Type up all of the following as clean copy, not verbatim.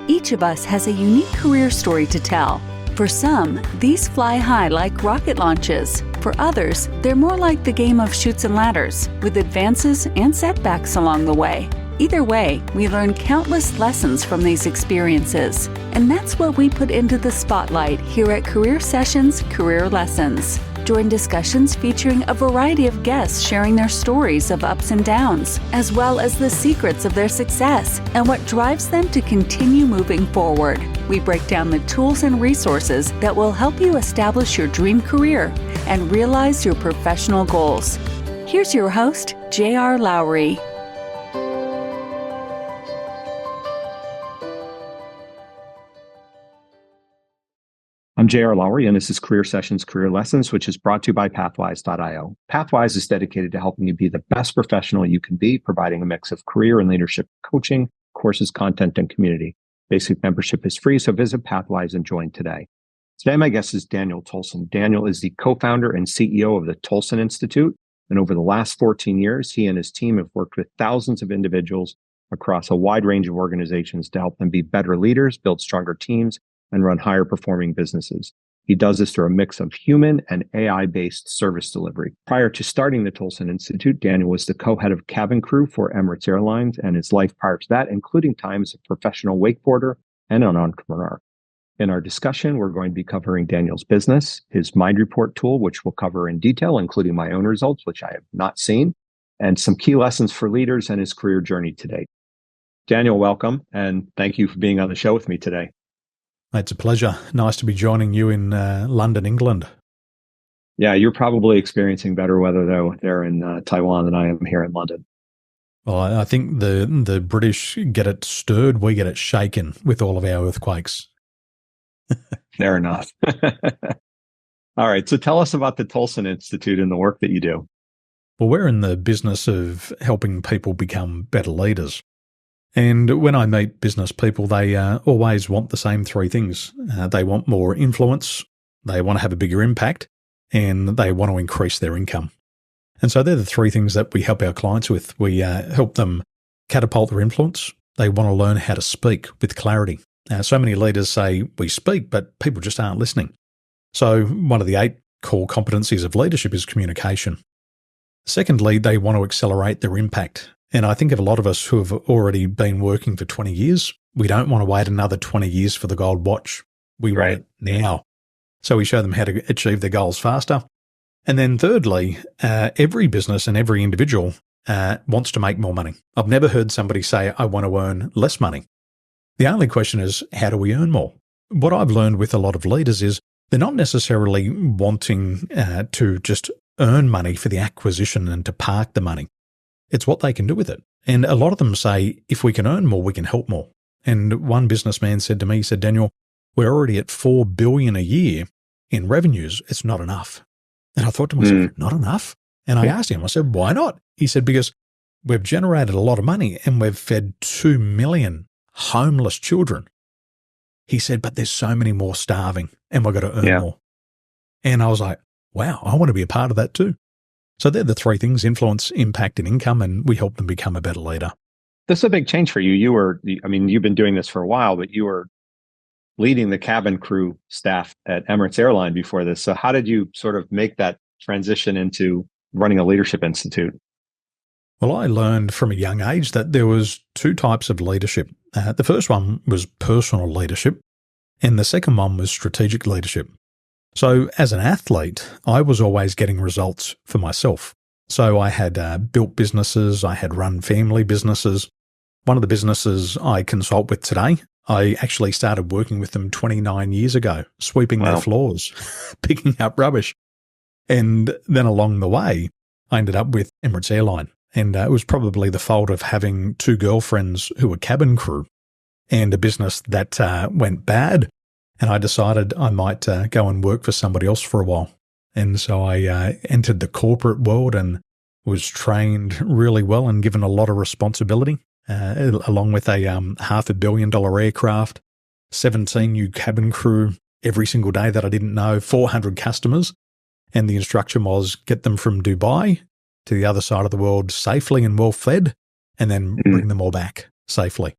Each of us has a unique career story to tell. For some, these fly high like rocket launches. For others, they're more like the game of chutes and ladders, with advances and setbacks along the way. Either way, we learn countless lessons from these experiences. And that's what we put into the spotlight here at Career Sessions Career Lessons. Join discussions featuring a variety of guests sharing their stories of ups and downs, as well as the secrets of their success and what drives them to continue moving forward. We break down the tools and resources that will help you establish your dream career and realize your professional goals. Here's your host, Junior Lowery. I'm Junior Lowery, and this is Career Sessions Career Lessons, which is brought to you by Pathwise.io. Pathwise is dedicated to helping you be the best professional you can be, providing a mix of career and leadership coaching, courses, content, and community. Basic membership is free, so visit Pathwise and join today. Today, my guest is Daniel Tolson. Daniel is the co-founder and CEO of the Tolson Institute, and over the last 14 years, he and his team have worked with thousands of individuals across a wide range of organizations to help them be better leaders, build stronger teams, and run higher performing businesses. He does this through a mix of human and AI-based service delivery. Prior to starting the Tolson Institute, Daniel was the co-head of cabin crew for Emirates Airlines, and his life prior to that, including time as a professional wakeboarder and an entrepreneur. In our discussion, we're going to be covering Daniel's business, his Mind Report tool, which we'll cover in detail, including my own results, which I have not seen, and some key lessons for leaders and his career journey to date. Daniel, welcome, and thank you for being on the show with me today. It's a pleasure. Nice to be joining you in London, England. Yeah, you're probably experiencing better weather, though, there in Taiwan than I am here in London. Well, I think the British get it stirred, we get it shaken with all of our earthquakes. Fair enough. All right, so tell us about the Tolson Institute and the work that you do. Well, we're in the business of helping people become better leaders. And when I meet business people, they always want the same three things. They want more influence, they want to have a bigger impact, and they want to increase their income. And so they're the three things that we help our clients with. We help them catapult their influence. They want to learn how to speak with clarity. So many leaders say we speak, but people just aren't listening. So one of the 8 core competencies of leadership is communication. Secondly, they want to accelerate their impact. And I think of a lot of us who have already been working for 20 years, we don't want to wait another 20 years for the gold watch. We want it now. So we show them how to achieve their goals faster. And then thirdly, every business and every individual wants to make more money. I've never heard somebody say, I want to earn less money. The only question is, how do we earn more? What I've learned with a lot of leaders is they're not necessarily wanting to just earn money for the acquisition and to park the money. It's what they can do with it. And a lot of them say, if we can earn more, we can help more. And one businessman said to me, he said, Daniel, we're already at $4 billion a year in revenues. It's not enough. And I thought to myself, not enough? And I asked him, I said, why not? He said, because we've generated a lot of money and we've fed 2 million homeless children. He said, but there's so many more starving and we've got to earn more. And I was like, wow, I want to be a part of that too. So they're the three things: influence, impact, and income, and we help them become a better leader. This is a big change for you. You've been doing this for a while, but you were leading the cabin crew staff at Emirates Airline before this. So how did you sort of make that transition into running a leadership institute? Well, I learned from a young age that there was 2 types of leadership. The first one was personal leadership, and the second one was strategic leadership. So as an athlete, I was always getting results for myself. So I had built businesses, I had run family businesses. One of the businesses I consult with today, I actually started working with them 29 years ago, sweeping their floors, picking up rubbish. And then along the way, I ended up with Emirates Airline. And it was probably the fault of having 2 girlfriends who were cabin crew and a business that went bad. And I decided I might go and work for somebody else for a while. And so I entered the corporate world and was trained really well and given a lot of responsibility, along with a $500 million aircraft, 17 new cabin crew every single day that I didn't know, 400 customers. And the instruction was get them from Dubai to the other side of the world safely and well fed, and then bring them all back safely.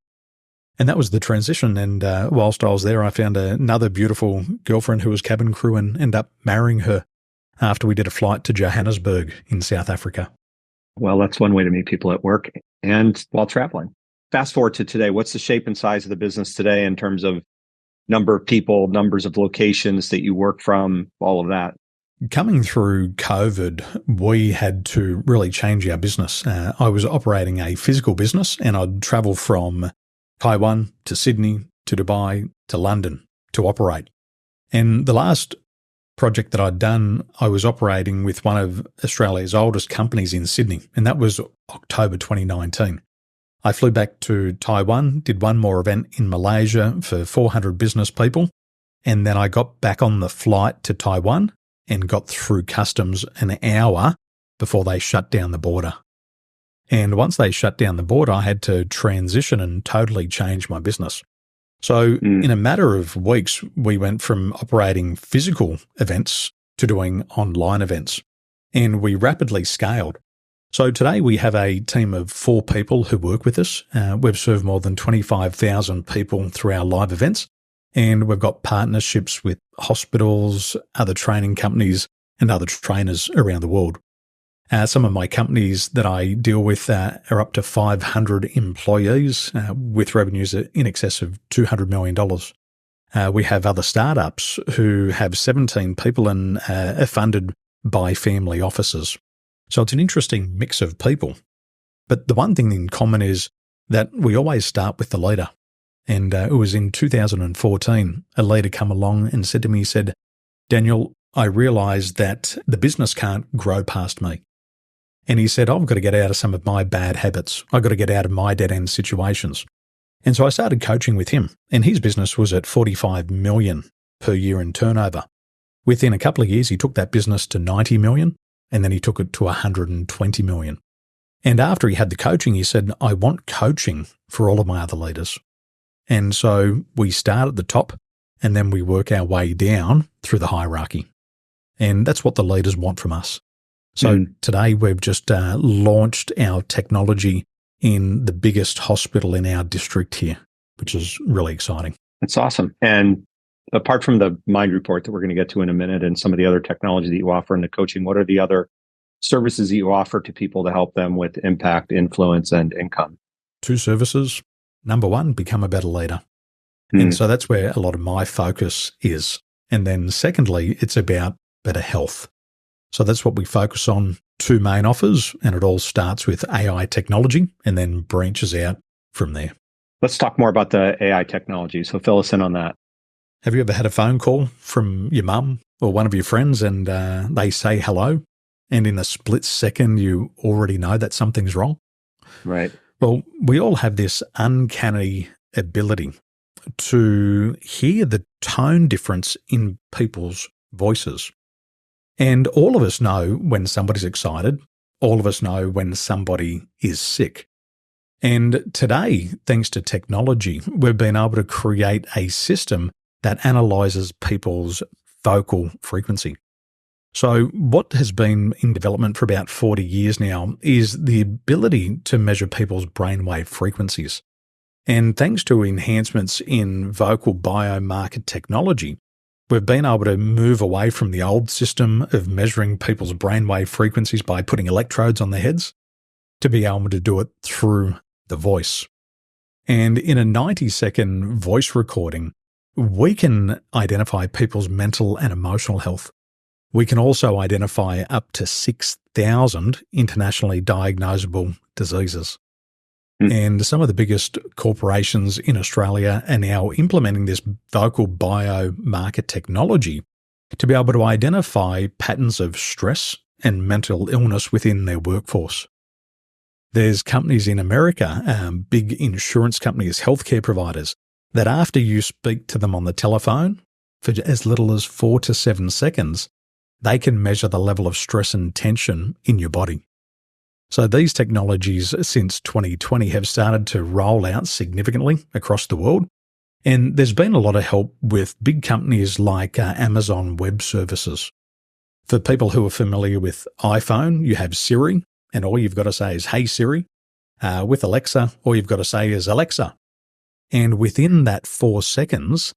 And that was the transition. And whilst I was there, I found another beautiful girlfriend who was cabin crew and ended up marrying her after we did a flight to Johannesburg in South Africa. Well, that's one way to meet people at work and while traveling. Fast forward to today. What's the shape and size of the business today in terms of number of people, numbers of locations that you work from, all of that? Coming through COVID, we had to really change our business. I was operating a physical business and I'd travel from Taiwan to Sydney to Dubai to London to operate. And the last project that I'd done, I was operating with one of Australia's oldest companies in Sydney, and that was October 2019. I flew back to Taiwan, did one more event in Malaysia for 400 business people, and then I got back on the flight to Taiwan and got through customs an hour before they shut down the border. And once they shut down the border, I had to transition and totally change my business. So in a matter of weeks, we went from operating physical events to doing online events, and we rapidly scaled. So today we have a team of 4 people who work with us. We've served more than 25,000 people through our live events, and we've got partnerships with hospitals, other training companies, and other trainers around the world. Some of my companies that I deal with are up to 500 employees with revenues in excess of $200 million. We have other startups who have 17 people and are funded by family offices. So it's an interesting mix of people. But the one thing in common is that we always start with the leader. And it was in 2014, a leader come along and said to me, he said, "Daniel, I realised that the business can't grow past me." And he said, "I've got to get out of some of my bad habits. I've got to get out of my dead-end situations." And so I started coaching with him, and his business was at 45 million per year in turnover. Within a couple of years, he took that business to 90 million, and then he took it to 120 million. And after he had the coaching, he said, "I want coaching for all of my other leaders." And so we start at the top, and then we work our way down through the hierarchy. And that's what the leaders want from us. So today we've just launched our technology in the biggest hospital in our district here, which is really exciting. That's awesome. And apart from the Mind Report that we're going to get to in a minute and some of the other technology that you offer in the coaching, what are the other services that you offer to people to help them with impact, influence, and income? 2 services. Number 1, become a better leader. And so that's where a lot of my focus is. And then secondly, it's about better health. So that's what we focus on, 2 main offers, and it all starts with AI technology and then branches out from there. Let's talk more about the AI technology. So fill us in on that. Have you ever had a phone call from your mum or one of your friends and they say hello, and in a split second you already know that something's wrong? Right. Well, we all have this uncanny ability to hear the tone difference in people's voices. And all of us know when somebody's excited. All of us know when somebody is sick. And today, thanks to technology, we've been able to create a system that analyzes people's vocal frequency. So what has been in development for about 40 years now is the ability to measure people's brainwave frequencies. And thanks to enhancements in vocal biomarker technology, we've been able to move away from the old system of measuring people's brainwave frequencies by putting electrodes on their heads to be able to do it through the voice. And in a 90-second voice recording, we can identify people's mental and emotional health. We can also identify up to 6,000 internationally diagnosable diseases. And some of the biggest corporations in Australia are now implementing this vocal biomarker technology to be able to identify patterns of stress and mental illness within their workforce. There's companies in America, big insurance companies, healthcare providers, that after you speak to them on the telephone for as little as 4 to 7 seconds, they can measure the level of stress and tension in your body. So these technologies since 2020 have started to roll out significantly across the world. And there's been a lot of help with big companies like Amazon Web Services. For people who are familiar with iPhone, you have Siri, and all you've got to say is, "Hey Siri." With Alexa, all you've got to say is, "Alexa." And within that 4 seconds,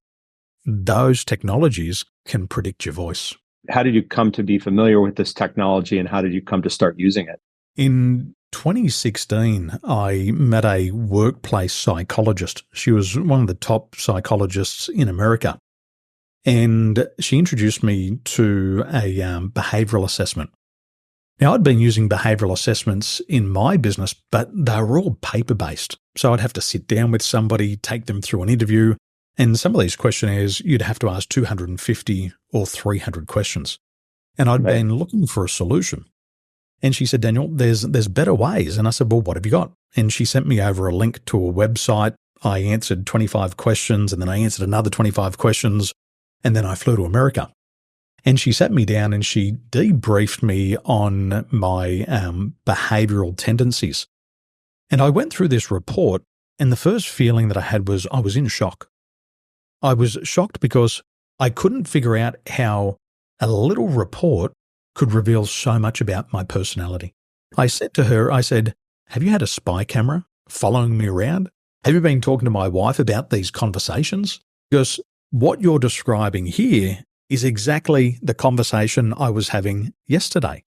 those technologies can predict your voice. How did you come to be familiar with this technology, and how did you come to start using it? In 2016, I met a workplace psychologist. She was one of the top psychologists in America. And she introduced me to a behavioral assessment. Now, I'd been using behavioral assessments in my business, but they were all paper-based. So I'd have to sit down with somebody, take them through an interview, and some of these questionnaires, you'd have to ask 250 or 300 questions. And I'd been looking for a solution. And she said, Daniel, there's better ways. And I said, well, what have you got? And she sent me over a link to a website. I answered 25 questions, and then I answered another 25 questions, and then I flew to America. And she sat me down and she debriefed me on my behavioral tendencies. And I went through this report, and the first feeling that I had was I was in shock. I was shocked because I couldn't figure out how a little report could reveal so much about my personality. I said to her, I said, have you had a spy camera following me around? Have you been talking to my wife about these conversations? Because what you're describing here is exactly the conversation I was having yesterday.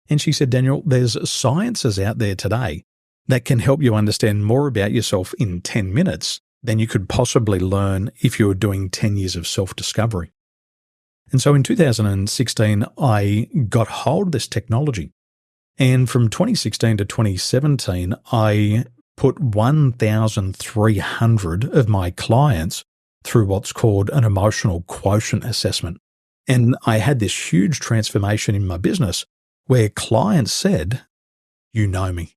And she said, Daniel, there's sciences out there today that can help you understand more about yourself in 10 minutes than you could possibly learn if you were doing 10 years of self-discovery. And so in 2016, I got hold of this technology. And from 2016 to 2017, I put 1,300 of my clients through what's called an emotional quotient assessment. And I had this huge transformation in my business where clients said, you know me.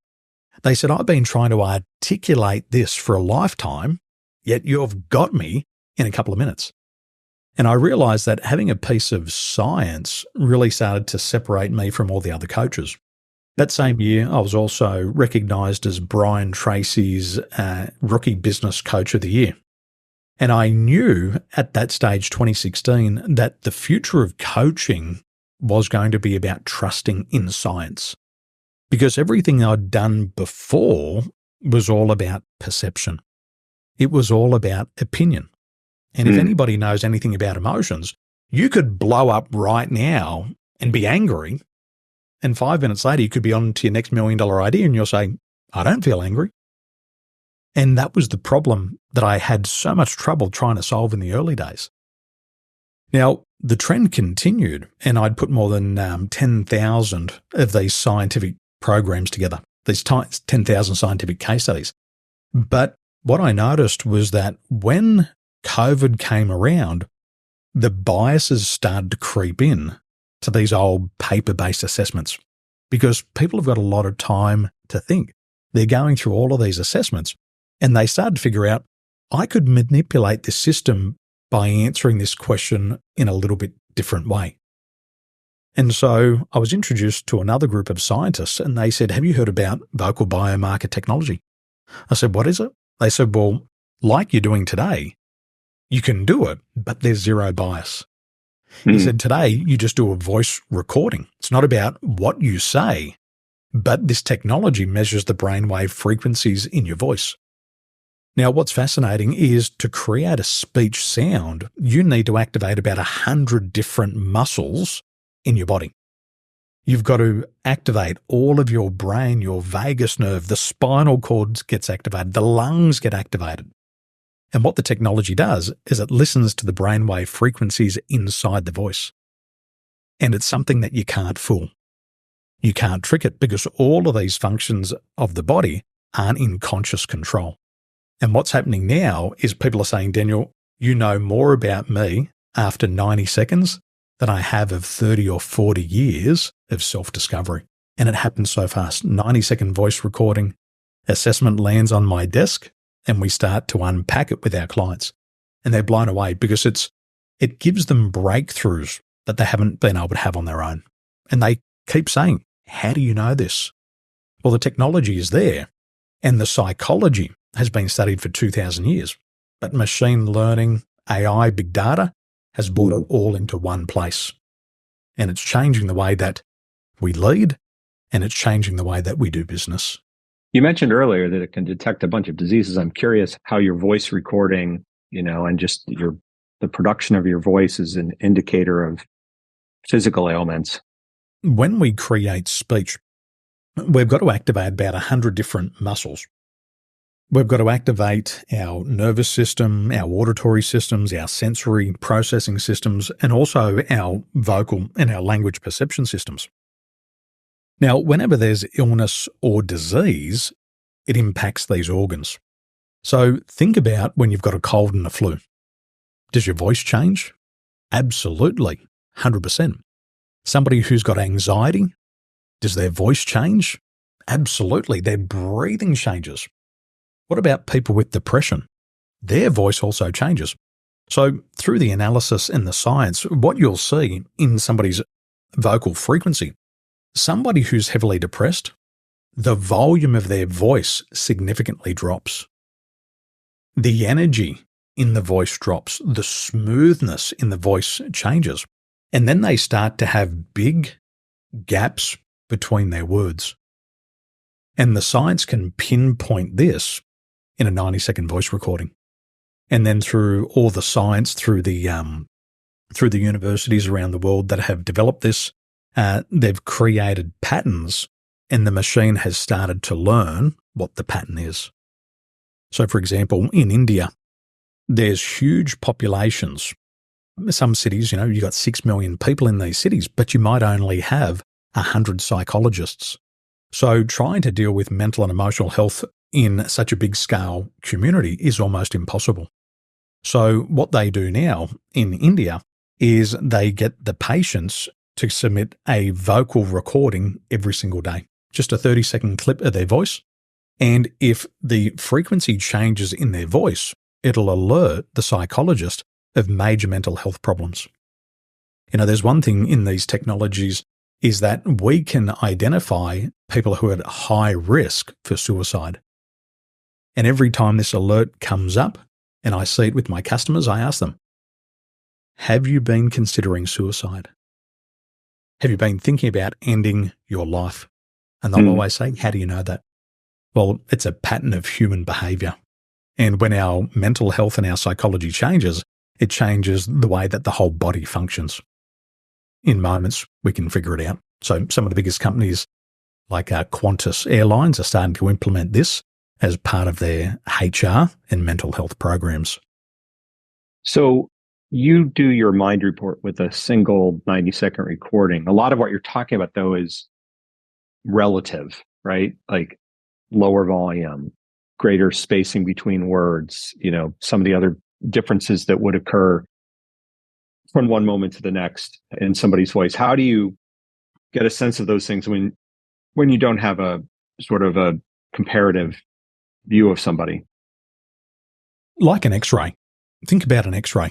They said, I've been trying to articulate this for a lifetime, yet you've got me in a couple of minutes. And I realized that having a piece of science really started to separate me from all the other coaches. That same year, I was also recognized as Brian Tracy's Rookie Business Coach of the Year. And I knew at that stage, 2016, that the future of coaching was going to be about trusting in science. Because everything I'd done before was all about perception. It was all about opinion. And if anybody knows anything about emotions, you could blow up right now and be angry, and 5 minutes later you could be on to your next $1 million idea and you'll say, I don't feel angry. And that was the problem that I had so much trouble trying to solve in the early days. Now, the trend continued, and I'd put more than 10,000 of these scientific programs together, these 10,000 scientific case studies. But what I noticed was that when COVID came around, the biases started to creep in to these old paper-based assessments because people have got a lot of time to think. They're going through all of these assessments, and they started to figure out, I could manipulate this system by answering this question in a little bit different way. And so I was introduced to another group of scientists, and they said, have you heard about vocal biomarker technology? I said, what is it? They said, well, like you're doing today, you can do it, but there's zero bias. He said, today you just do a voice recording. It's not about what you say, but this technology measures the brainwave frequencies in your voice. Now, what's fascinating is to create a speech sound, you need to activate about 100 different muscles in your body. You've got to activate all of your brain, your vagus nerve, the spinal cord gets activated, the lungs get activated. And what the technology does is it listens to the brainwave frequencies inside the voice. And it's something that you can't fool. You can't trick it because all of these functions of the body aren't in conscious control. And what's happening now is people are saying, Daniel, you know more about me after 90 seconds than I have of 30 or 40 years of self-discovery. And it happens so fast. 90-second voice recording, assessment lands on my desk, and we start to unpack it with our clients. And they're blown away because it gives them breakthroughs that they haven't been able to have on their own. And they keep saying, how do you know this? Well, the technology is there, and the psychology has been studied for 2,000 years. But machine learning, AI, big data has brought it all into one place. And it's changing the way that we lead, and it's changing the way that we do business. You mentioned earlier that it can detect a bunch of diseases. I'm curious how your voice recording, and just the production of your voice is an indicator of physical ailments. When we create speech, we've got to activate about 100 different muscles. We've got to activate our nervous system, our auditory systems, our sensory processing systems, and also our vocal and our language perception systems. Now, whenever there's illness or disease, it impacts these organs. So think about when you've got a cold and a flu. Does your voice change? Absolutely, 100%. Somebody who's got anxiety, does their voice change? Absolutely, their breathing changes. What about people with depression? Their voice also changes. So through the analysis and the science, what you'll see in somebody's vocal frequency, somebody who's heavily depressed, the volume of their voice significantly drops. The energy in the voice drops, the smoothness in the voice changes, and then they start to have big gaps between their words. And the science can pinpoint this in a 90-second voice recording. And then through all the science, through the universities around the world that have developed this, they've created patterns, and the machine has started to learn what the pattern is. So, for example, in India, there's huge populations. Some cities, you've got 6 million people in these cities, but you might only have 100 psychologists. So trying to deal with mental and emotional health in such a big scale community is almost impossible. So what they do now in India is they get the patients to submit a vocal recording every single day, just a 30-second clip of their voice. And if the frequency changes in their voice, it'll alert the psychologist of major mental health problems. There's one thing in these technologies is that we can identify people who are at high risk for suicide. And every time this alert comes up, and I see it with my customers, I ask them, have you been considering suicide? Have you been thinking about ending your life? And they'll always say, how do you know that? Well, it's a pattern of human behavior. And when our mental health and our psychology changes, it changes the way that the whole body functions. In moments, we can figure it out. So some of the biggest companies like Qantas Airlines are starting to implement this as part of their HR and mental health programs. So you do your mind report with a single 90-second recording. A lot of what you're talking about, though, is relative, right? Like lower volume, greater spacing between words, some of the other differences that would occur from one moment to the next in somebody's voice. How do you get a sense of those things when you don't have a sort of a comparative view of somebody? Like an X-ray. Think about an X-ray.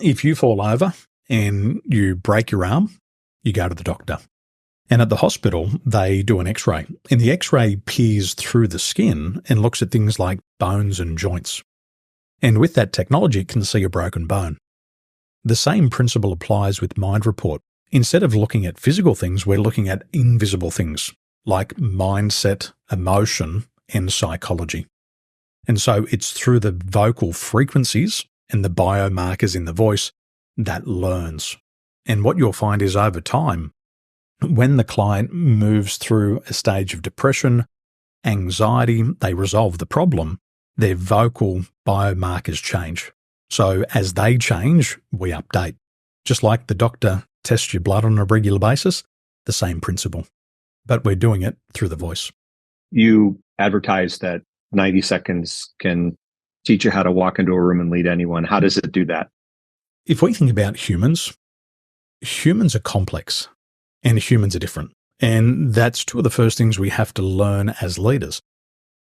If you fall over and you break your arm, you go to the doctor. And at the hospital, they do an X-ray. And the X-ray peers through the skin and looks at things like bones and joints. And with that technology, it can see a broken bone. The same principle applies with Mind Report. Instead of looking at physical things, we're looking at invisible things like mindset, emotion, and psychology. And so it's through the vocal frequencies and the biomarkers in the voice that learns. And what you'll find is over time, when the client moves through a stage of depression, anxiety, they resolve the problem, their vocal biomarkers change. So as they change, we update. Just like the doctor tests your blood on a regular basis, the same principle. But we're doing it through the voice. You advertise that 90 seconds can teach you how to walk into a room and lead anyone. How does it do that? If we think about humans are complex and humans are different. And that's two of the first things we have to learn as leaders.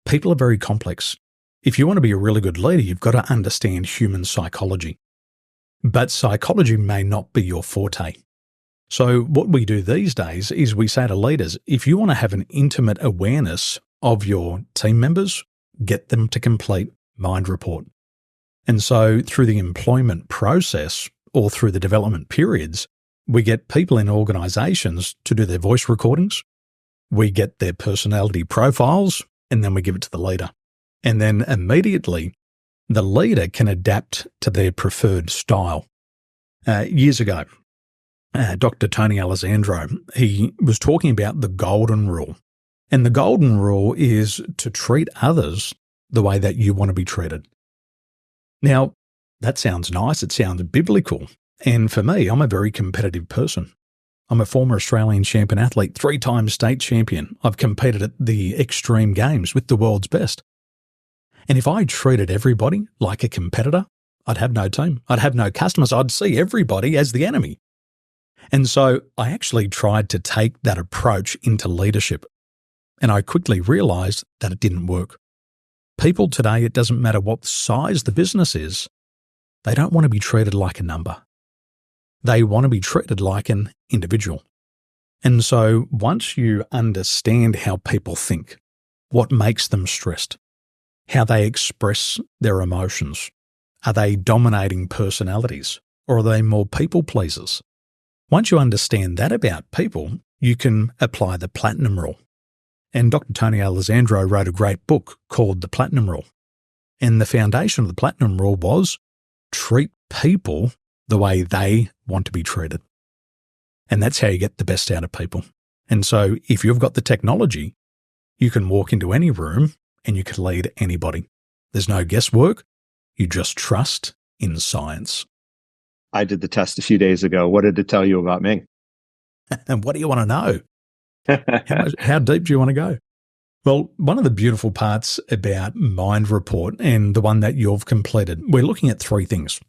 People are very complex. If you want to be a really good leader, you've got to understand human psychology. But psychology may not be your forte. So what we do these days is we say to leaders, if you want to have an intimate awareness of your team members, get them to complete Mind Report. And so through the employment process or through the development periods, we get people in organizations to do their voice recordings. we get their personality profiles, and then we give it to the leader. And then immediately, the leader can adapt to their preferred style. Years ago, Dr. Tony Alessandro, he was talking about the golden rule. And the golden rule is to treat others the way that you want to be treated. Now, that sounds nice. It sounds biblical. And for me, I'm a very competitive person. I'm a former Australian champion athlete, 3-time state champion. I've competed at the extreme games with the world's best. And if I treated everybody like a competitor, I'd have no team. I'd have no customers. I'd see everybody as the enemy. And so I actually tried to take that approach into leadership. And I quickly realized that it didn't work. People today, it doesn't matter what size the business is, they don't want to be treated like a number. They want to be treated like an individual. And so once you understand how people think, what makes them stressed, how they express their emotions, are they dominating personalities or are they more people pleasers? Once you understand that about people, you can apply the platinum rule. And Dr. Tony Alessandro wrote a great book called The Platinum Rule. And the foundation of the platinum rule was treat people the way they want to be treated. And that's how you get the best out of people. And so if you've got the technology, you can walk into any room and you can lead anybody. There's no guesswork. You just trust in science. I did the test a few days ago. What did it tell you about me? And what do you want to know? How deep do you want to go? Well, one of the beautiful parts about Mind Report and the one that you've completed, we're looking at 3 things.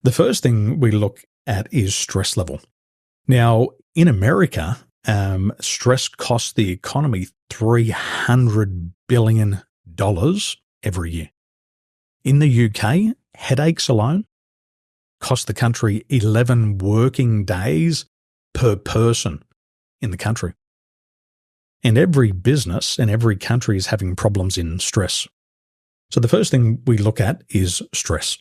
The first thing we look at is stress level. Now, in America, stress costs the economy $300 billion every year. In the UK, headaches alone cost the country 11 working days per person in the country. And every business and every country is having problems in stress. So the first thing we look at is stress.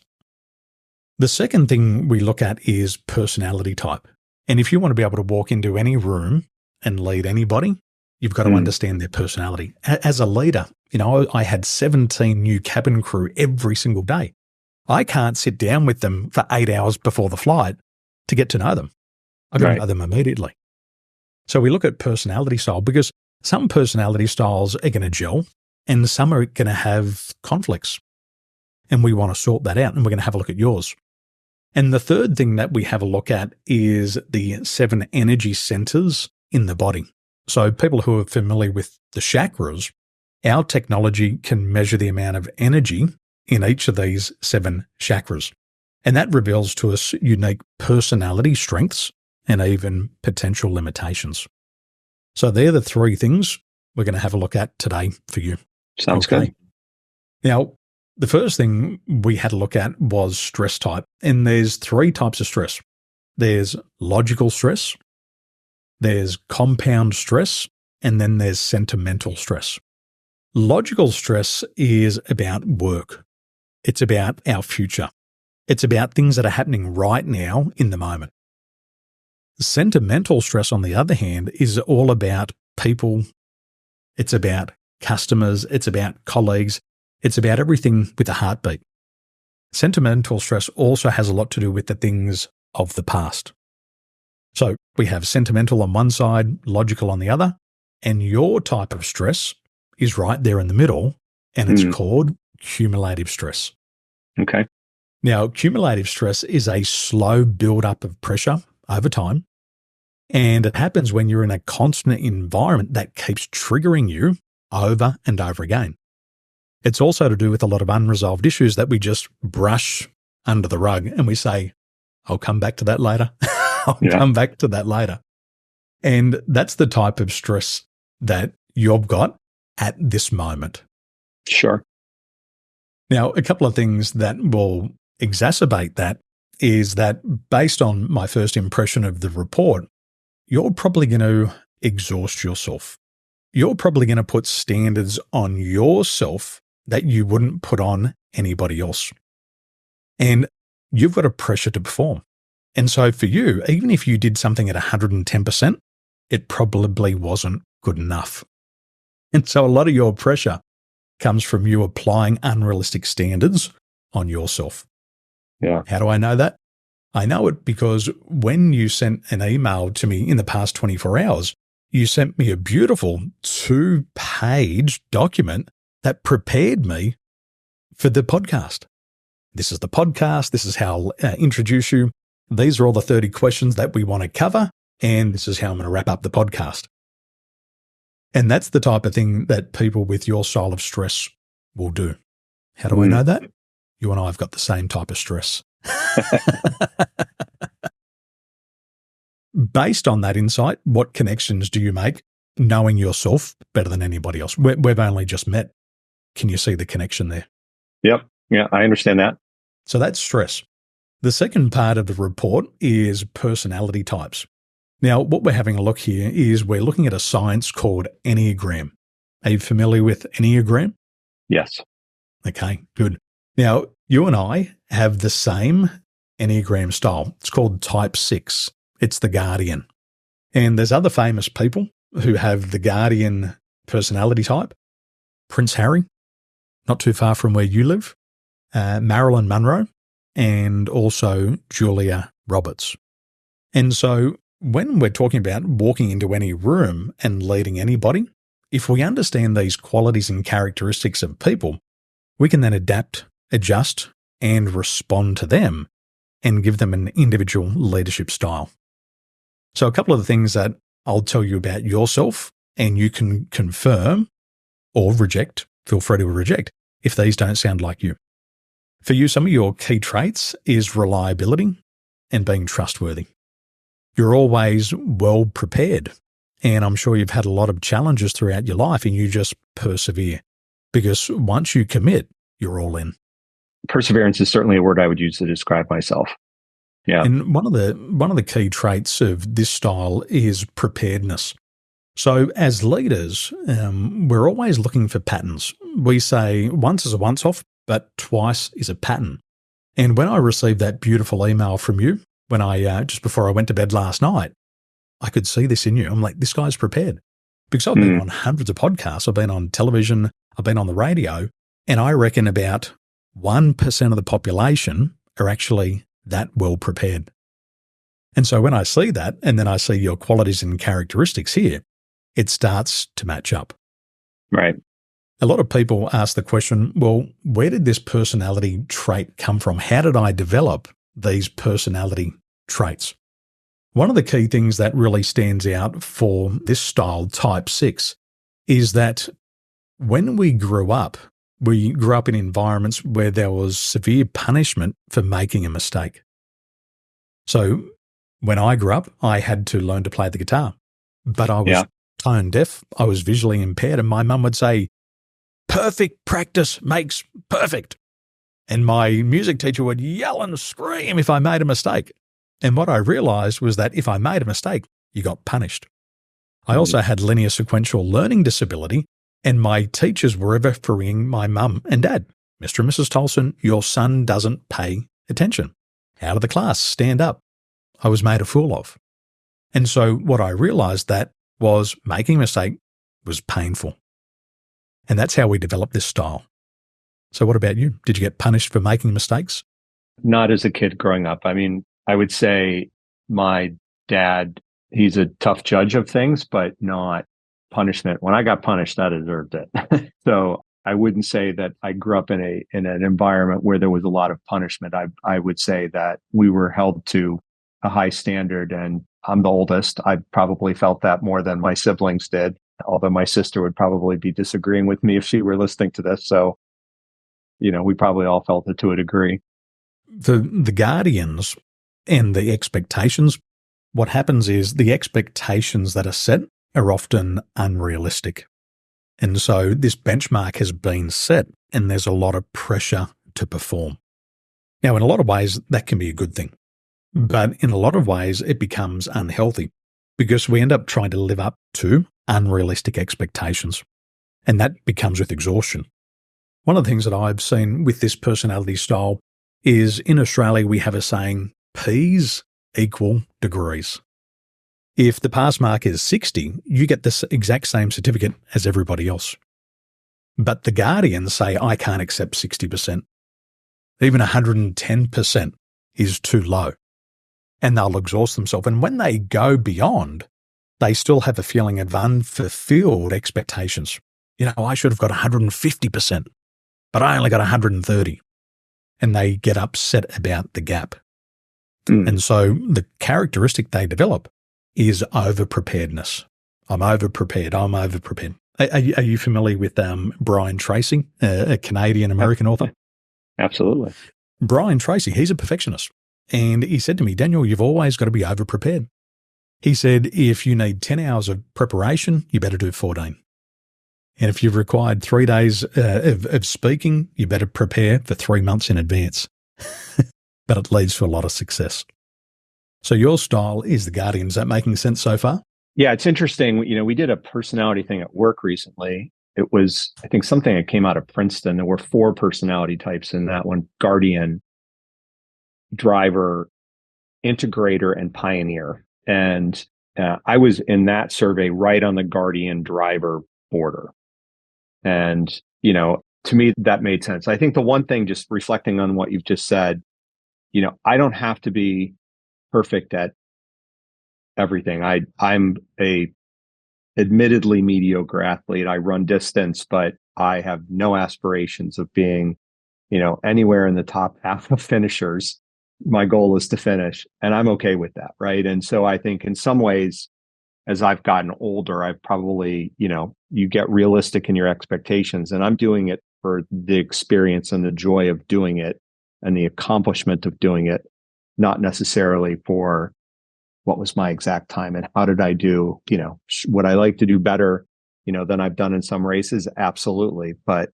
The second thing we look at is personality type. And if you want to be able to walk into any room and lead anybody, you've got to understand their personality. As a leader, I had 17 new cabin crew every single day. I can't sit down with them for 8 hours before the flight to get to know them. I've got to know them immediately. So we look at personality style because some personality styles are going to gel and some are going to have conflicts. And we want to sort that out, and we're going to have a look at yours. And the third thing that we have a look at is the 7 energy centers in the body. So people who are familiar with the chakras, our technology can measure the amount of energy in each of these 7 chakras. And that reveals to us unique personality strengths and even potential limitations. So they're the 3 things we're going to have a look at today for you. Sounds good. Now, the first thing we had a look at was stress type. And there's 3 types of stress. There's logical stress, there's compound stress, and then there's sentimental stress. Logical stress is about work. It's about our future. It's about things that are happening right now in the moment. Sentimental stress, on the other hand, is all about people. It's about customers. It's about colleagues. It's about everything with a heartbeat. Sentimental stress also has a lot to do with the things of the past. So we have sentimental on one side, logical on the other, and your type of stress is right there in the middle, and it's called cumulative stress. Okay. Now, cumulative stress is a slow build-up of pressure over time, and it happens when you're in a constant environment that keeps triggering you over and over again. It's also to do with a lot of unresolved issues that we just brush under the rug and we say, I'll come back to that later. I'll come back to that later. And that's the type of stress that you've got at this moment. Sure. Now, a couple of things that will exacerbate that is that based on my first impression of the report, you're probably going to exhaust yourself. You're probably going to put standards on yourself that you wouldn't put on anybody else. And you've got a pressure to perform. And so for you, even if you did something at 110%, it probably wasn't good enough. And so a lot of your pressure comes from you applying unrealistic standards on yourself. Yeah. How do I know that? I know it because when you sent an email to me in the past 24 hours, you sent me a beautiful 2-page document that prepared me for the podcast. This is the podcast. This is how I'll introduce you. These are all the 30 questions that we want to cover. And this is how I'm going to wrap up the podcast. And that's the type of thing that people with your style of stress will do. How do I know that? You and I have got the same type of stress. Based on that insight, what connections do you make knowing yourself better than anybody else? We've only just met. Can you see the connection there? Yep. Yeah, I understand that. So that's stress. The second part of the report is personality types. Now, what we're having a look here is we're looking at a science called Enneagram. Are you familiar with Enneagram? Yes. Okay, good. Now, you and I have the same Enneagram style. It's called Type 6. It's the Guardian. And there's other famous people who have the Guardian personality type. Prince Harry, not too far from where you live, Marilyn Monroe, and also Julia Roberts. And so when we're talking about walking into any room and leading anybody, if we understand these qualities and characteristics of people, we can then adapt, adjust, and respond to them and give them an individual leadership style. So a couple of the things that I'll tell you about yourself, and you can confirm or reject, feel free to reject, if these don't sound like you. For you, some of your key traits is reliability and being trustworthy. You're always well prepared, and I'm sure you've had a lot of challenges throughout your life and you just persevere because once you commit, you're all in. Perseverance is certainly a word I would use to describe myself. Yeah. And one of the key traits of this style is preparedness. So as leaders, we're always looking for patterns. We say once is a once off, but twice is a pattern. And when I received that beautiful email from you, when I just before I went to bed last night, I could see this in you. I'm like, this guy's prepared. Because I've been on hundreds of podcasts. I've been on television. I've been on the radio. And I reckon about 1% of the population are actually that well prepared. And so when I see that, and then I see your qualities and characteristics here, it starts to match up. Right. A lot of people ask the question, well, where did this personality trait come from? How did I develop these personality traits? One of the key things that really stands out for this style, Type 6, is that when we grew up in environments where there was severe punishment for making a mistake. So when I grew up, I had to learn to play the guitar, but I was tone deaf. I was visually impaired, and my mum would say, perfect practice makes perfect. And my music teacher would yell and scream if I made a mistake. And what I realized was that if I made a mistake, you got punished. I also had linear sequential learning disability, and my teachers were ever freeing my mum and dad. Mr. and Mrs. Tolson, your son doesn't pay attention. Out of the class, stand up. I was made a fool of. And so what I realized that was making a mistake was painful. And that's how we developed this style. So what about you? Did you get punished for making mistakes? Not as a kid growing up. I mean, I would say my dad, he's a tough judge of things, but not punishment. When I got punished, I deserved it. So I wouldn't say that I grew up in an environment where there was a lot of punishment. I would say that we were held to a high standard, and I'm the oldest. I probably felt that more than my siblings did, although my sister would probably be disagreeing with me if she were listening to this. So, we probably all felt it to a degree. The guardians and the expectations, what happens is the expectations that are set are often unrealistic. And so this benchmark has been set and there's a lot of pressure to perform. Now, in a lot of ways, that can be a good thing. But in a lot of ways, it becomes unhealthy because we end up trying to live up to unrealistic expectations. And that becomes with exhaustion. One of the things that I've seen with this personality style is in Australia, we have a saying, P's equal degrees. If the pass mark is 60, you get the exact same certificate as everybody else. But the Guardians say, I can't accept 60%. Even 110% is too low. And they'll exhaust themselves. And when they go beyond, they still have a feeling of unfulfilled expectations. I should have got 150%, but I only got 130. And they get upset about the gap. And so the characteristic they develop is over-preparedness. I'm over-prepared. Are you familiar with Brian Tracy, a Canadian-American author? Absolutely. Brian Tracy, he's a perfectionist. And he said to me, Daniel, you've always got to be over-prepared. He said, if you need 10 hours of preparation, you better do 14. And if you've required 3 days of speaking, you better prepare for 3 months in advance. But it leads to a lot of success. So your style is the Guardian. Is that making sense so far? Yeah, it's interesting. We did a personality thing at work recently. It was, I think, something that came out of Princeton. There were 4 personality types in that one: Guardian, Driver, Integrator, and Pioneer. And I was in that survey right on the Guardian Driver border. And, to me, that made sense. I think the one thing, just reflecting on what you've just said, I don't have to be perfect at everything. I'm a admittedly mediocre athlete. I run distance, but I have no aspirations of being, anywhere in the top half of finishers. My goal is to finish, and I'm okay with that. Right. And so I think in some ways, as I've gotten older, I've probably, you get realistic in your expectations, and I'm doing it for the experience and the joy of doing it and the accomplishment of doing it, not necessarily for what was my exact time and how did I do, would I like to do better, than I've done in some races? Absolutely. But,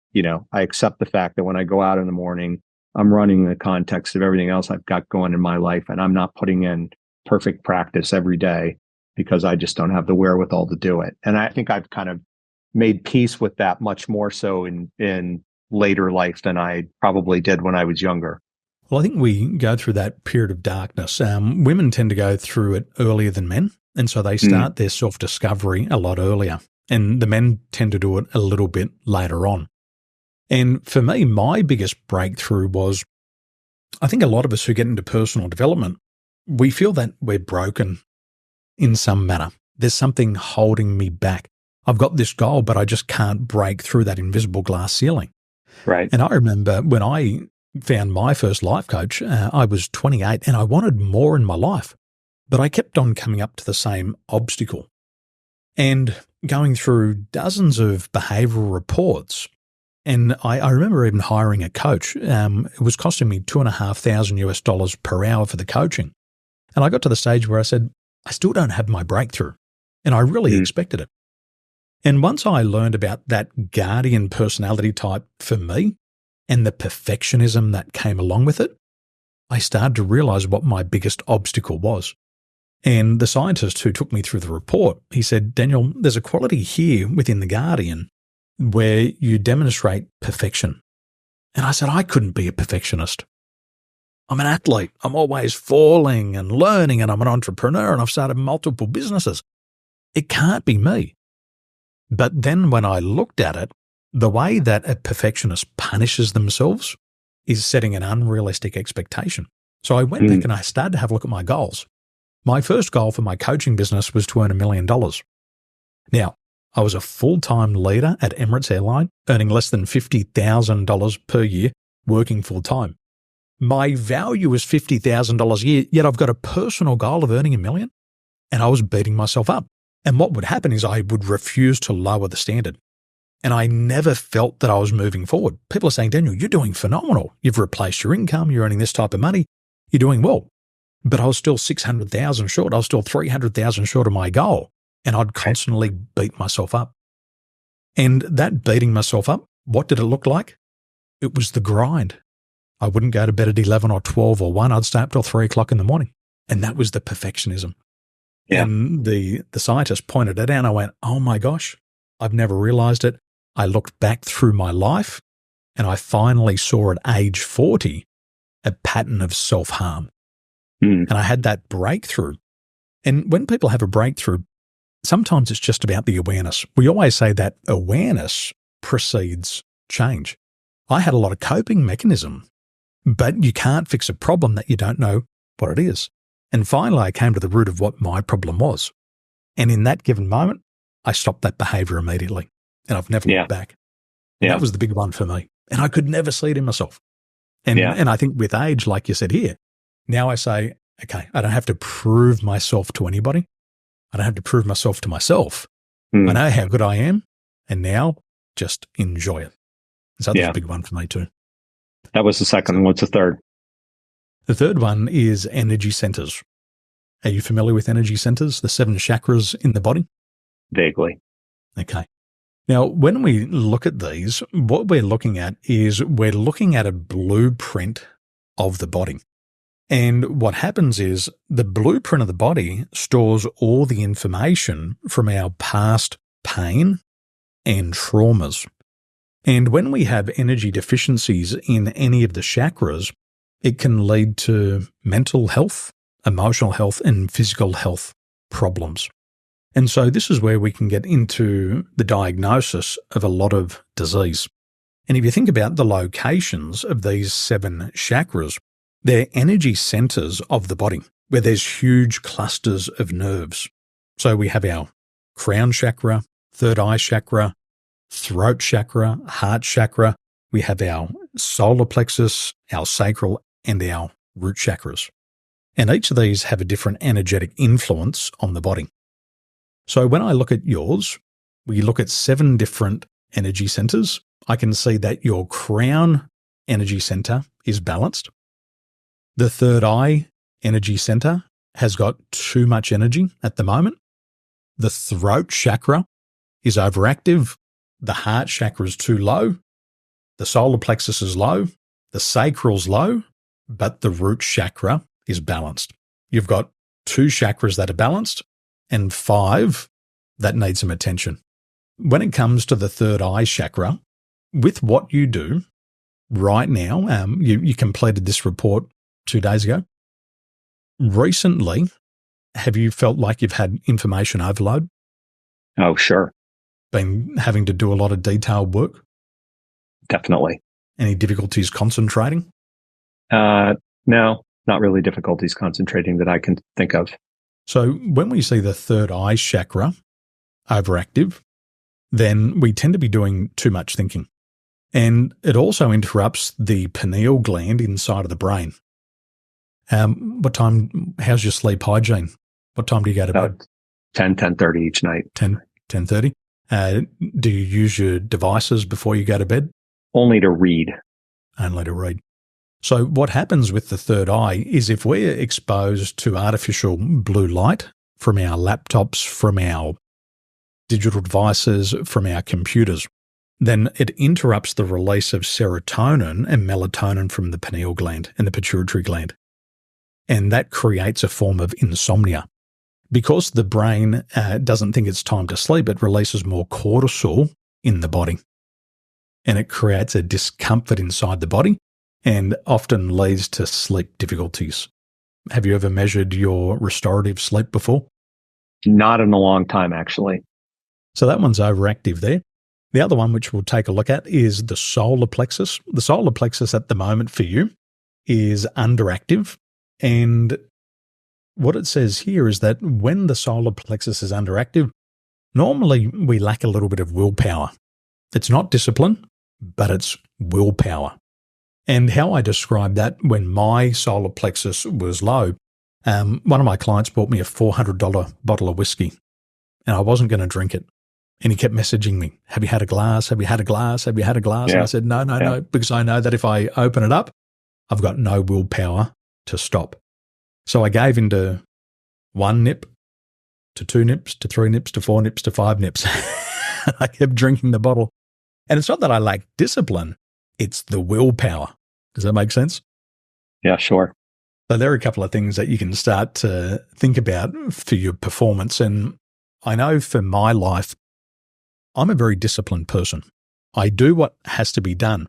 I accept the fact that when I go out in the morning, I'm running in the context of everything else I've got going in my life, and I'm not putting in perfect practice every day because I just don't have the wherewithal to do it. And I think I've kind of made peace with that much more so in later life than I probably did when I was younger. Well, I think we go through that period of darkness. Women tend to go through it earlier than men, and so they start their self-discovery a lot earlier, and the men tend to do it a little bit later on. And for me, my biggest breakthrough was, I think a lot of us who get into personal development, we feel that we're broken in some manner. There's something holding me back. I've got this goal, but I just can't break through that invisible glass ceiling. Right. And I remember when I found my first life coach, I was 28 and I wanted more in my life, but I kept on coming up to the same obstacle and going through dozens of behavioral reports. And I remember even hiring a coach. It was costing me $2,500 per hour for the coaching. And I got to the stage where I said, I still don't have my breakthrough. And I really expected it. And once I learned about that Guardian personality type for me, and the perfectionism that came along with it, I started to realize what my biggest obstacle was. And the scientist who took me through the report, he said, Daniel, there's a quality here within the Guardian where you demonstrate perfection. And I said, I couldn't be a perfectionist. I'm an athlete. I'm always falling and learning, and I'm an entrepreneur, and I've started multiple businesses. It can't be me. But then when I looked at it, the way that a perfectionist punishes themselves is setting an unrealistic expectation. So I went back and I started to have a look at my goals. My first goal for my coaching business was to earn $1 million. Now, I was a full-time leader at Emirates Airline, earning less than $50,000 per year, working full-time. My value is $50,000 a year, yet I've got a personal goal of earning $1 million, and I was beating myself up. And what would happen is I would refuse to lower the standard. And I never felt that I was moving forward. People are saying, Daniel, you're doing phenomenal. You've replaced your income. You're earning this type of money. You're doing well. But I was still 600,000 short. I was still 300,000 short of my goal. And I'd constantly beat myself up. And that beating myself up, what did it look like? It was the grind. I wouldn't go to bed at 11 or 12 or 1. I'd stay up till 3 o'clock in the morning. And that was the perfectionism. Yeah. And the scientist pointed it out and I went, oh my gosh, I've never realized it. I looked back through my life and I finally saw at age 40 a pattern of self-harm. And I had that breakthrough. And when people have a breakthrough, sometimes it's just about the awareness. We always say that awareness precedes change. I had a lot of coping mechanism, but you can't fix a problem that you don't know what it is. And finally, I came to the root of what my problem was. And in that given moment, I stopped that behavior immediately. And I've never looked back. And that was the big one for me. And I could never see it in myself. And I think with age, like you said here, now I say, okay, I don't have to prove myself to anybody. I don't have to prove myself to myself. I know how good I am. And now just enjoy it. So that's a big one for me too. That was the second. What's the third? The third one is energy centers. Are you familiar with energy centers, the 7 chakras in the body? Vaguely. Okay. Now, when we look at these, what we're looking at is we're looking at a blueprint of the body. And what happens is the blueprint of the body stores all the information from our past pain and traumas. And when we have energy deficiencies in any of the chakras, it can lead to mental health, emotional health, and physical health problems. And so this is where we can get into the diagnosis of a lot of disease. And if you think about the locations of these 7 chakras, they're energy centers of the body where there's huge clusters of nerves. So we have our crown chakra, third eye chakra, throat chakra, heart chakra. We have our solar plexus, our sacral, and our root chakras. And each of these have a different energetic influence on the body. So when I look at yours, we look at 7 different energy centers. I can see that your crown energy center is balanced. The third eye energy center has got too much energy at the moment. The throat chakra is overactive. The heart chakra is too low. The solar plexus is low. The sacral's low, but the root chakra is balanced. You've got 2 chakras that are balanced and 5 that need some attention. When it comes to the third eye chakra, with what you do right now, you completed this report 2 days ago. Recently, have you felt like you've had information overload? Oh, sure. Been having to do a lot of detailed work? Definitely. Any difficulties concentrating? No, not really difficulties concentrating that I can think of. So when we see the third eye chakra overactive, then we tend to be doing too much thinking. And it also interrupts the pineal gland inside of the brain. How's your sleep hygiene? What time do you go to bed? 10:30 each night. 10:30. Do you use your devices before you go to bed? Only to read. Only to read. So what happens with the third eye is if we're exposed to artificial blue light from our laptops, from our digital devices, from our computers, then it interrupts the release of serotonin and melatonin from the pineal gland and the pituitary gland. And that creates a form of insomnia. Because the brain doesn't think it's time to sleep, it releases more cortisol in the body. And it creates a discomfort inside the body and often leads to sleep difficulties. Have you ever measured your restorative sleep before? Not in a long time, actually. So that one's overactive there. The other one, which we'll take a look at, is the solar plexus. The solar plexus at the moment for you is underactive. And what it says here is that when the solar plexus is underactive, normally we lack a little bit of willpower. It's not discipline, but it's willpower. And how I describe that, when my solar plexus was low, one of my clients bought me a $400 bottle of whiskey, and I wasn't going to drink it. And he kept messaging me, have you had a glass? Have you had a glass? Have you had a glass? Yeah. And I said, no, because I know that if I open it up, I've got no willpower to stop. So I gave into 1 nip, to 2 nips, to 3 nips, to 4 nips, to 5 nips. I kept drinking the bottle. And it's not that I lack discipline, it's the willpower. Does that make sense? Yeah, sure. So there are a couple of things that you can start to think about for your performance. And I know for my life, I'm a very disciplined person. I do what has to be done,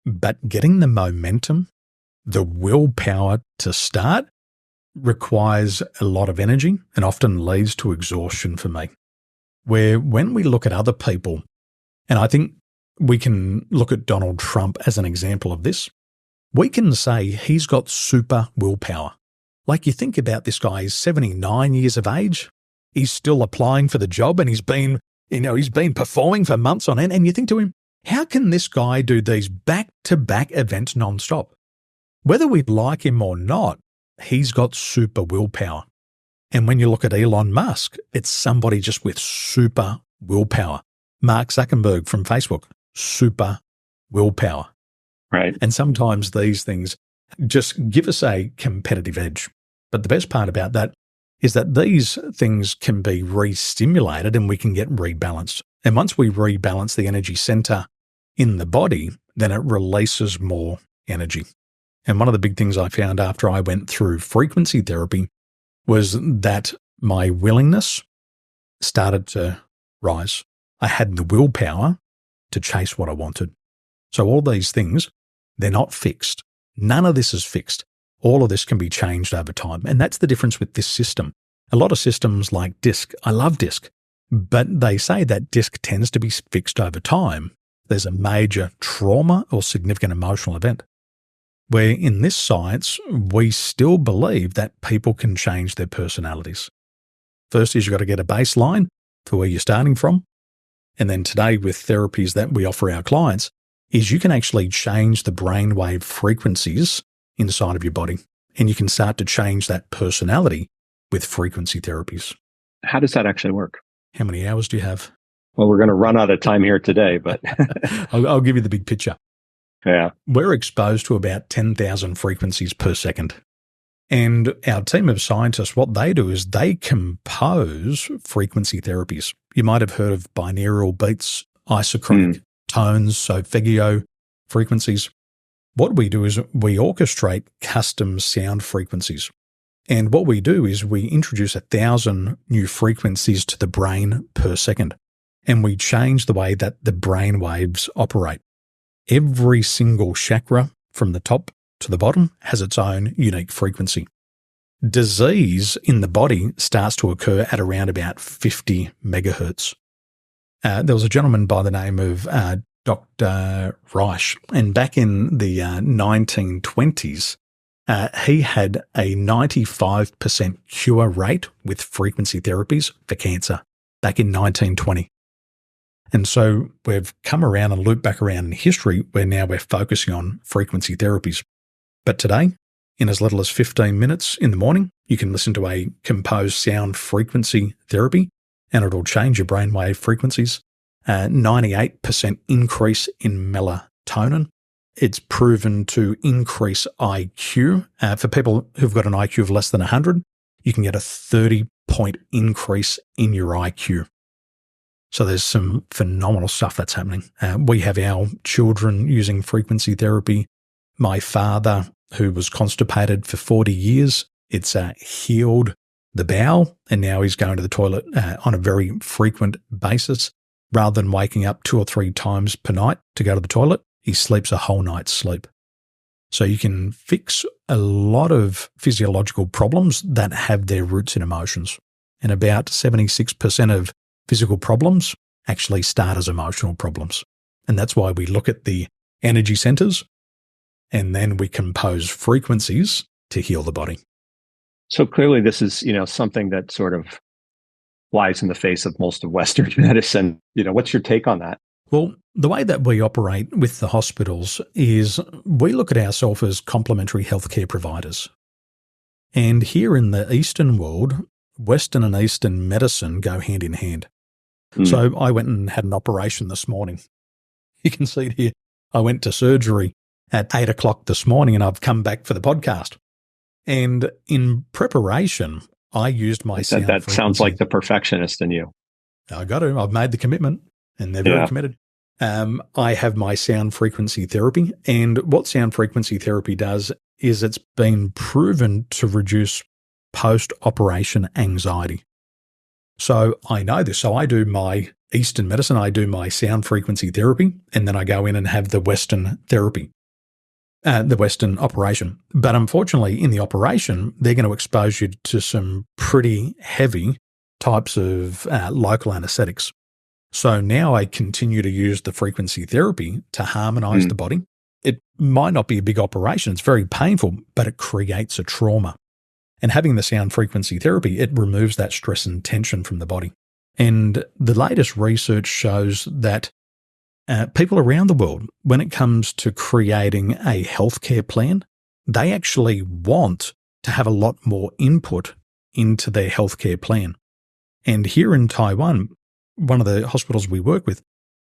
but getting the momentum, the willpower to start requires a lot of energy and often leads to exhaustion for me. Where when we look at other people, and I think we can look at Donald Trump as an example of this, we can say he's got super willpower. Like, you think about this guy, he's 79 years of age, he's still applying for the job, and he's been performing for months on end, and you think to him, how can this guy do these back-to-back events nonstop? Whether we like him or not, he's got super willpower. And when you look at Elon Musk, it's somebody just with super willpower. Mark Zuckerberg from Facebook, super willpower. Right. And sometimes these things just give us a competitive edge. But the best part about that is that these things can be re-stimulated and we can get rebalanced. And once we rebalance the energy center in the body, then it releases more energy. And one of the big things I found after I went through frequency therapy was that my willingness started to rise. I had the willpower to chase what I wanted. So all these things, they're not fixed. None of this is fixed. All of this can be changed over time. And that's the difference with this system. A lot of systems like DISC, I love DISC, but they say that DISC tends to be fixed over time. There's a major trauma or significant emotional event. Where in this science, we still believe that people can change their personalities. First is you've got to get a baseline for where you're starting from. And then today with therapies that we offer our clients is you can actually change the brainwave frequencies inside of your body. And you can start to change that personality with frequency therapies. How does that actually work? How many hours do you have? Well, we're going to run out of time here today, but I'll give you the big picture. Yeah. We're exposed to about 10,000 frequencies per second. And our team of scientists, what they do is they compose frequency therapies. You might have heard of binaural beats, isochronic tones, solfeggio frequencies. What we do is we orchestrate custom sound frequencies. And what we do is we introduce 1,000 new frequencies to the brain per second. And we change the way that the brain waves operate. Every single chakra from the top to the bottom has its own unique frequency. Disease in the body starts to occur at around about 50 megahertz. There was a gentleman by the name of Dr. Reich, and back in the 1920s, he had a 95% cure rate with frequency therapies for cancer back in 1920. And so we've come around and looped back around in history where now we're focusing on frequency therapies. But today, in as little as 15 minutes in the morning, you can listen to a composed sound frequency therapy and it'll change your brainwave frequencies. 98% increase in melatonin. It's proven to increase IQ. For people who've got an IQ of less than 100, you can get a 30-point increase in your IQ. So there's some phenomenal stuff that's happening. We have our children using frequency therapy. My father, who was constipated for 40 years, it's healed the bowel, and now he's going to the toilet on a very frequent basis. Rather than waking up 2 or 3 times per night to go to the toilet, he sleeps a whole night's sleep. So you can fix a lot of physiological problems that have their roots in emotions. And about 76% of physical problems actually start as emotional problems. And that's why we look at the energy centers and then we compose frequencies to heal the body. So clearly this is, something that sort of flies in the face of most of Western medicine. What's your take on that? Well, the way that we operate with the hospitals is we look at ourselves as complementary healthcare providers. And here in the Eastern world, Western and Eastern medicine go hand in hand. So I went and had an operation this morning. You can see it here. I went to surgery at 8 o'clock this morning and I've come back for the podcast. And in preparation, I used my sound frequency. That sounds like the perfectionist in you. I got to. I've made the commitment and they're very committed. I have my sound frequency therapy. And what sound frequency therapy does is it's been proven to reduce post-operation anxiety. So I know this. So I do my Eastern medicine, I do my sound frequency therapy, and then I go in and have the Western therapy. the Western operation. But unfortunately, in the operation, they're going to expose you to some pretty heavy types of local anesthetics. So now I continue to use the frequency therapy to harmonize the body. It might not be a big operation. It's very painful, but it creates a trauma. And having the sound frequency therapy, it removes that stress and tension from the body. And the latest research shows that people around the world, when it comes to creating a healthcare plan, they actually want to have a lot more input into their healthcare plan. And here in Taiwan, one of the hospitals we work with,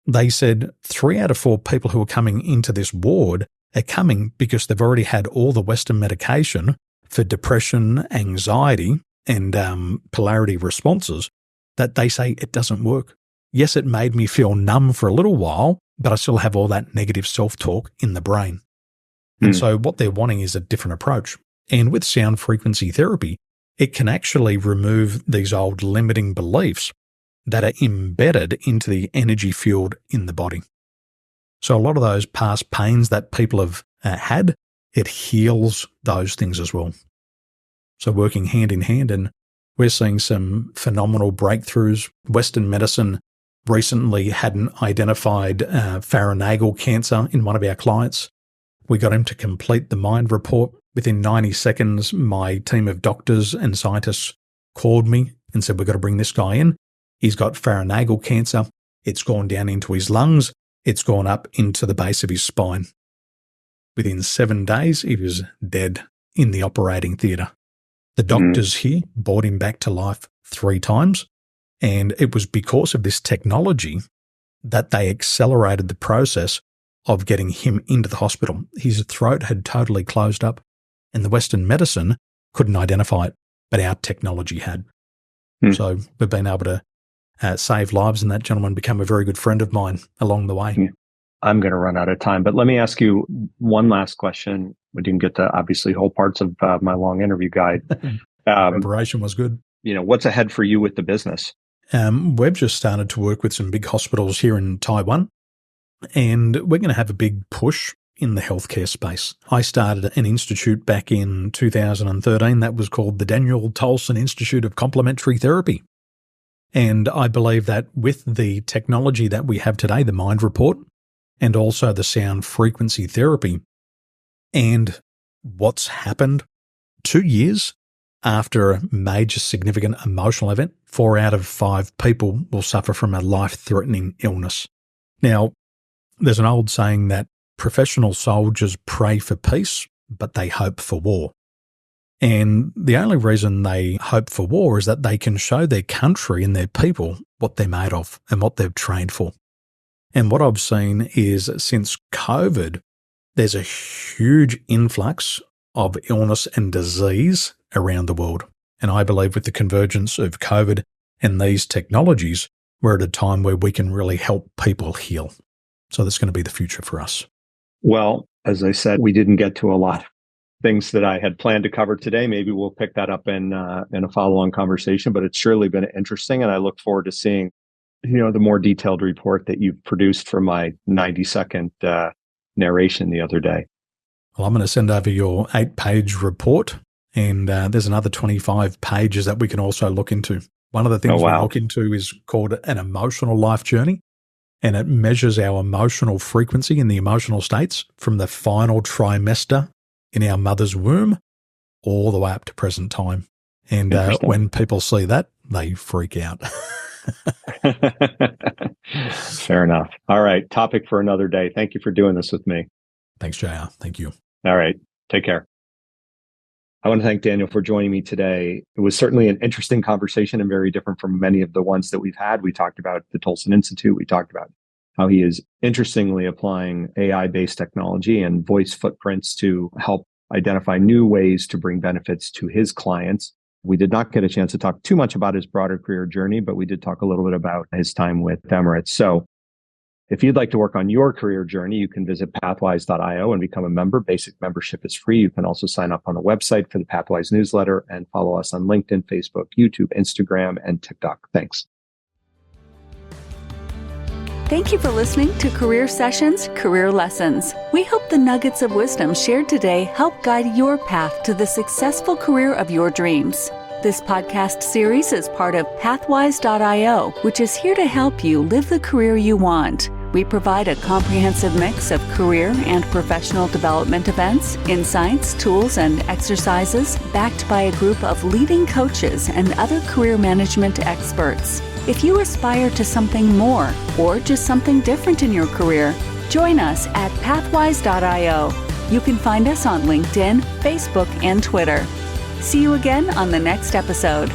they said 3 out of 4 people who are coming into this ward are coming because they've already had all the Western medication for depression, anxiety, and polarity responses that they say it doesn't work. Yes, it made me feel numb for a little while, but I still have all that negative self-talk in the brain. And so what they're wanting is a different approach. And with sound frequency therapy, it can actually remove these old limiting beliefs that are embedded into the energy field in the body. So a lot of those past pains that people have had, it heals those things as well. So working hand in hand, and we're seeing some phenomenal breakthroughs. Western medicine recently hadn't identified pharyngeal cancer in one of our clients. We got him to complete the mind report. Within 90 seconds, my team of doctors and scientists called me and said, we've got to bring this guy in. He's got pharyngeal cancer. It's gone down into his lungs. It's gone up into the base of his spine. Within 7 days, he was dead in the operating theatre. The doctors here brought him back to life 3 times. And it was because of this technology that they accelerated the process of getting him into the hospital. His throat had totally closed up, and the Western medicine couldn't identify it, but our technology had. So we've been able to save lives, and that gentleman became a very good friend of mine along the way. I'm going to run out of time, but let me ask you one last question. We didn't get to obviously whole parts of my long interview guide. Preparation was good. What's ahead for you with the business? We've just started to work with some big hospitals here in Taiwan, and we're going to have a big push in the healthcare space. I started an institute back in 2013 that was called the Daniel Tolson Institute of Complementary Therapy. And I believe that with the technology that we have today, the mind report, and also the sound frequency therapy, and what's happened 2 years after a major significant emotional event, 4 out of 5 people will suffer from a life-threatening illness. Now, there's an old saying that professional soldiers pray for peace, but they hope for war. And the only reason they hope for war is that they can show their country and their people what they're made of and what they've trained for. And what I've seen is since COVID, there's a huge influx of illness and disease around the world. And I believe with the convergence of COVID and these technologies, we're at a time where we can really help people heal. So that's going to be the future for us. Well, as I said, we didn't get to a lot of things that I had planned to cover today. Maybe we'll pick that up in a follow-on conversation, but it's surely been interesting. And I look forward to seeing, the more detailed report that you've produced from my 90-second narration the other day. Well, I'm going to send over your 8-page report, and there's another 25 pages that we can also look into. One of the things we look into is called an emotional life journey, and it measures our emotional frequency in the emotional states from the final trimester in our mother's womb all the way up to present time. And when people see that, they freak out. Fair enough. All right. Topic for another day. Thank you for doing this with me. Thanks, JR. Thank you. All right. Take care. I want to thank Daniel for joining me today. It was certainly an interesting conversation and very different from many of the ones that we've had. We talked about the Tolson Institute. We talked about how he is interestingly applying AI-based technology and voice footprints to help identify new ways to bring benefits to his clients. We did not get a chance to talk too much about his broader career journey, but we did talk a little bit about his time with Emirates. So if you'd like to work on your career journey, you can visit pathwise.io and become a member. Basic membership is free. You can also sign up on the website for the Pathwise newsletter and follow us on LinkedIn, Facebook, YouTube, Instagram, and TikTok. Thanks. Thank you for listening to Career Sessions, Career Lessons. We hope the nuggets of wisdom shared today help guide your path to the successful career of your dreams. This podcast series is part of Pathwise.io, which is here to help you live the career you want. We provide a comprehensive mix of career and professional development events, insights, tools, and exercises backed by a group of leading coaches and other career management experts. If you aspire to something more or just something different in your career, join us at Pathwise.io. You can find us on LinkedIn, Facebook, and Twitter. See you again on the next episode.